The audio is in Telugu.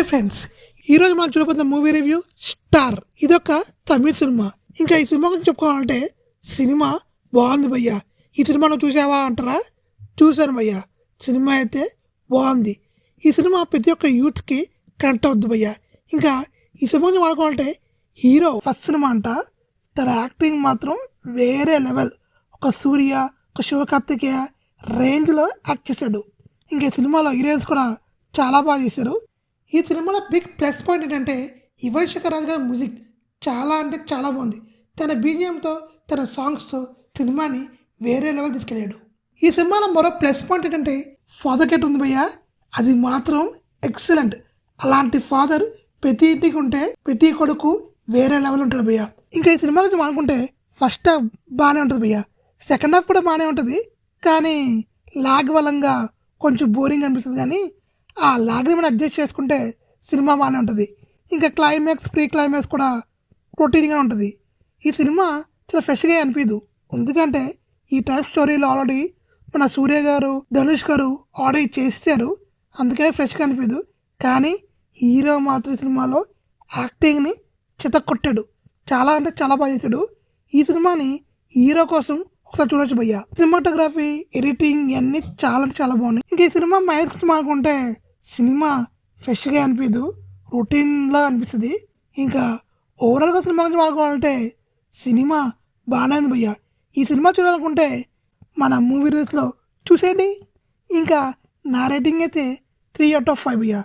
హాయ్ ఫ్రెండ్స్, ఈరోజు మనం చూడబోతున్న మూవీ రివ్యూ స్టార్. ఇదొక తమిళ సినిమా. ఇంకా ఈ సినిమా గురించి చెప్పుకోవాలంటే సినిమా బాగుంది భయ్యా. ఈ సినిమాను చూసావా అంటారా? చూశాను భయ్యా. సినిమా అయితే బాగుంది. ఈ సినిమా ప్రతి ఒక్క యూత్కి కనెక్ట్ అవుద్ది భయ్యా. ఇంకా ఈ సినిమా గురించి వాడుకోవాలంటే హీరో ఫస్ట్ సినిమా అంట, తన యాక్టింగ్ మాత్రం వేరే లెవెల్. ఒక సూర్య, ఒక శివకార్తికేయ రేంజ్లో యాక్ట్ చేశాడు. ఇంకా ఈ సినిమాలో హీరోయిన్స్ కూడా చాలా బాగా చేశారు. ఈ సినిమాలో బిగ్ ప్లస్ పాయింట్ ఏంటంటే యువన్ శంకర్ రాజు గారి మ్యూజిక్ చాలా అంటే చాలా బాగుంది. తన బీజిఎంతో, తన సాంగ్స్తో సినిమాని వేరే లెవెల్ తీసుకెళ్ళాడు. ఈ సినిమాలో మరో ప్లస్ పాయింట్ ఏంటంటే ఫాదర్ గెట్ ఉంది భయ్యా. అది మాత్రం ఎక్సలెంట్. అలాంటి ఫాదర్ ప్రతి ఇంటికి ఉంటే ప్రతి కొడుకు వేరే లెవెల్ ఉంటాడు భయ్యా. ఇంకా ఈ సినిమా గురించి అనుకుంటే ఫస్ట్ హాఫ్ బాగానే ఉంటుంది భయ్యా. సెకండ్ హాఫ్ కూడా బాగానే ఉంటుంది, కానీ లాగ్ వలంగా కొంచెం బోరింగ్ అనిపిస్తుంది. కానీ ఆ లాగ్ని మనం అడ్జస్ట్ చేసుకుంటే సినిమా బాగానే ఉంటుంది. ఇంకా క్లైమాక్స్, ప్రీ క్లైమాక్స్ కూడా రొటీన్గా ఉంటుంది. ఈ సినిమా చాలా ఫ్రెష్గా అనిపించదు, ఎందుకంటే ఈ టైప్ స్టోరీలో ఆల్రెడీ మన సూర్య గారు, ధనుష్ గారు ఆల్రెడీ చేశారు, అందుకనే ఫ్రెష్గా అనిపించదు. కానీ హీరో మాత్రం సినిమాలో యాక్టింగ్ని చితక్కొట్టాడు. చాలా అంటే చాలా బాగా చేశాడు. ఈ సినిమాని హీరో కోసం ఒకసారి చూడొచ్చు భయ్యా. సినిమాటోగ్రఫీ, ఎడిటింగ్ ఇవన్నీ చాలా అంటే చాలా బాగున్నాయి. ఇంకా ఈ సినిమా మ్యాథ్స్ గురించి మానుకుంటే సినిమా ఫ్రెష్గా అనిపించదు, రొటీన్లా అనిపిస్తుంది. ఇంకా ఓవరాల్గా సినిమా గురించి మాట్లాడుకోవాలంటే సినిమా బాగానే ఉంది భయ్యా. ఈ సినిమా చూడాలనుకుంటే మన మూవీ రివ్యూస్లో చూసేయండి. ఇంకా నా రేటింగ్ అయితే 3/5 భయ్యా.